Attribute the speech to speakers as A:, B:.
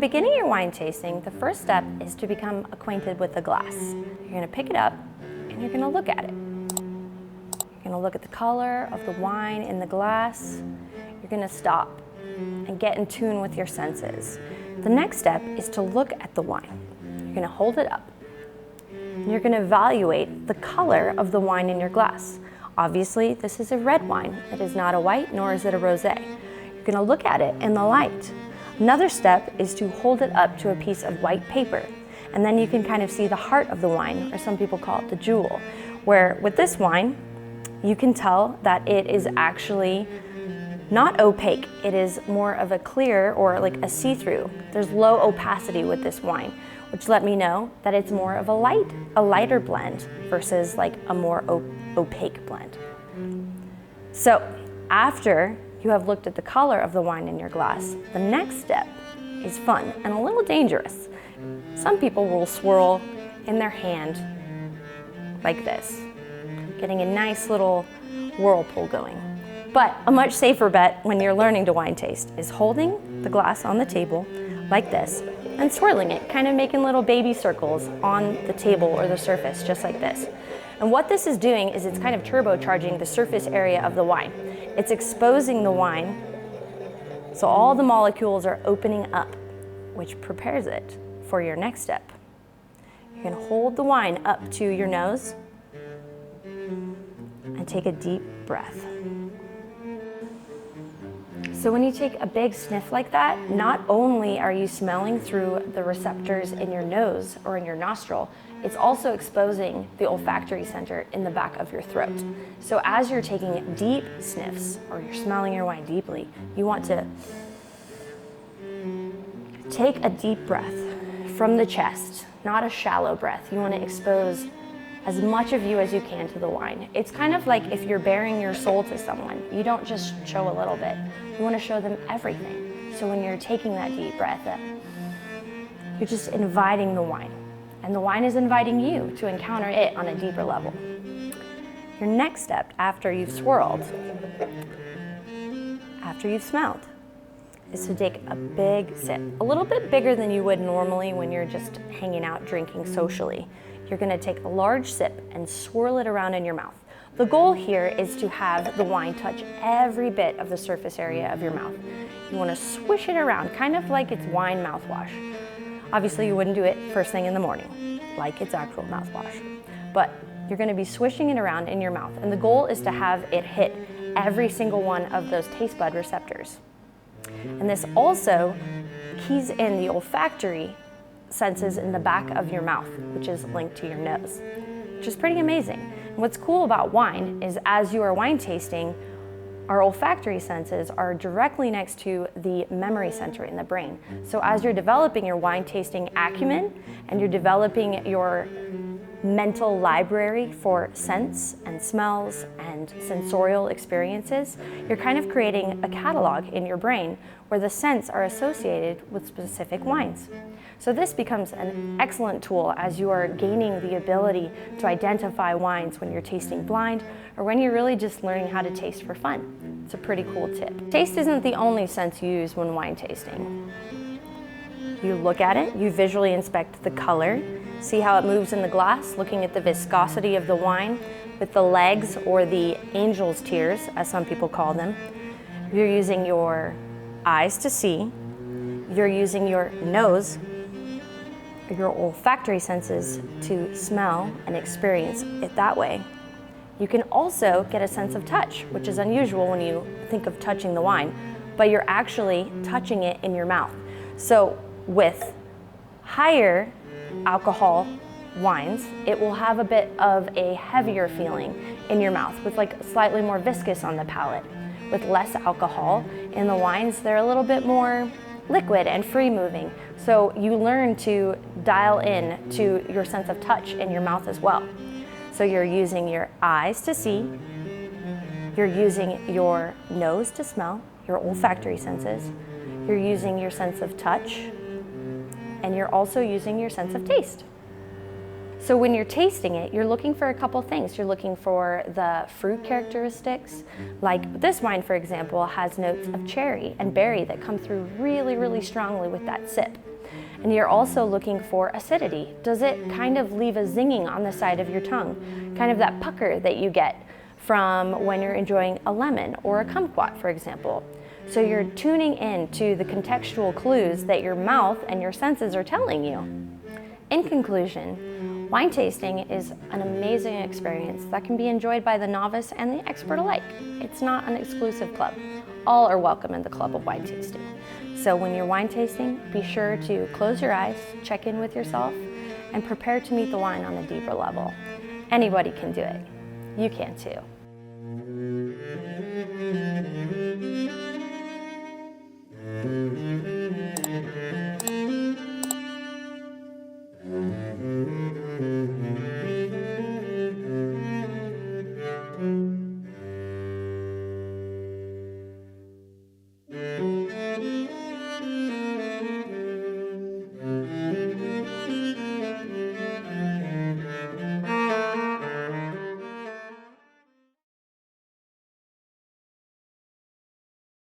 A: beginning your wine tasting, the first step is to become acquainted with the glass. You're gonna pick it up and you're gonna look at it. You're gonna look at the color of the wine in the glass. You're gonna stop and get in tune with your senses. The next step is to look at the wine. You're gonna hold it up. And you're gonna evaluate the color of the wine in your glass. Obviously, this is a red wine. It is not a white, nor is it a rosé. You're gonna look at it in the light. Another step is to hold it up to a piece of white paper. And then you can kind of see the heart of the wine, or some people call it the jewel, where with this wine, you can tell that it is actually not opaque. It is more of a clear or like a see-through. There's low opacity with this wine, which let me know that it's more of a lighter blend versus like a more opaque blend. So after you have looked at the color of the wine in your glass, the next step is fun and a little dangerous. Some people will swirl in their hand like this, getting a nice little whirlpool going. But a much safer bet when you're learning to wine taste is holding the glass on the table like this and swirling it, kind of making little baby circles on the table or the surface, just like this. And what this is doing is it's kind of turbocharging the surface area of the wine. It's exposing the wine, so all the molecules are opening up, which prepares it for your next step. You're gonna hold the wine up to your nose and take a deep breath. So when you take a big sniff like that, not only are you smelling through the receptors in your nose or in your nostril, it's also exposing the olfactory center in the back of your throat. So as you're taking deep sniffs or you're smelling your wine deeply, you want to take a deep breath from the chest, not a shallow breath. You want to expose as much of you as you can to the wine. It's kind of like if you're bearing your soul to someone, you don't just show a little bit. You want to show them everything. So when you're taking that deep breath, you're just inviting the wine. And the wine is inviting you to encounter it on a deeper level. Your next step after you've swirled, after you've smelled, is to take a big sip, a little bit bigger than you would normally when you're just hanging out drinking socially. You're gonna take a large sip and swirl it around in your mouth. The goal here is to have the wine touch every bit of the surface area of your mouth. You wanna swish it around, kind of like it's wine mouthwash. Obviously, you wouldn't do it first thing in the morning, like it's actual mouthwash. But you're gonna be swishing it around in your mouth, and the goal is to have it hit every single one of those taste bud receptors. And this also keys in the olfactory senses in the back of your mouth, which is linked to your nose, which is pretty amazing. And what's cool about wine is as you are wine tasting, our olfactory senses are directly next to the memory center in the brain. So as you're developing your wine tasting acumen and you're developing your mental library for scents and smells and sensorial experiences, you're kind of creating a catalog in your brain where the scents are associated with specific wines. So this becomes an excellent tool as you are gaining the ability to identify wines when you're tasting blind or when you're really just learning how to taste for fun. It's a pretty cool tip. Taste isn't the only sense you use when wine tasting. You look at it, you visually inspect the color, see how it moves in the glass, looking at the viscosity of the wine with the legs or the angel's tears, as some people call them. You're using your eyes to see, you're using your nose, your olfactory senses to smell and experience it that way. You can also get a sense of touch, which is unusual when you think of touching the wine, but you're actually touching it in your mouth. So with higher alcohol wines, it will have a bit of a heavier feeling in your mouth with like slightly more viscous on the palate. With less alcohol in the wines, they're a little bit more liquid and free moving. So you learn to dial in to your sense of touch in your mouth as well. So you're using your eyes to see, you're using your nose to smell, your olfactory senses, you're using your sense of touch, and you're also using your sense of taste. So when you're tasting it, you're looking for a couple things. You're looking for the fruit characteristics. Like this wine, for example, has notes of cherry and berry that come through really, really strongly with that sip. And you're also looking for acidity. Does it kind of leave a zinging on the side of your tongue? Kind of that pucker that you get from when you're enjoying a lemon or a kumquat, for example. So you're tuning in to the contextual clues that your mouth and your senses are telling you. In conclusion, wine tasting is an amazing experience that can be enjoyed by the novice and the expert alike. It's not an exclusive club. All are welcome in the club of wine tasting. So when you're wine tasting, be sure to close your eyes, check in with yourself, and prepare to meet the wine on a deeper level. Anybody can do it. You can too.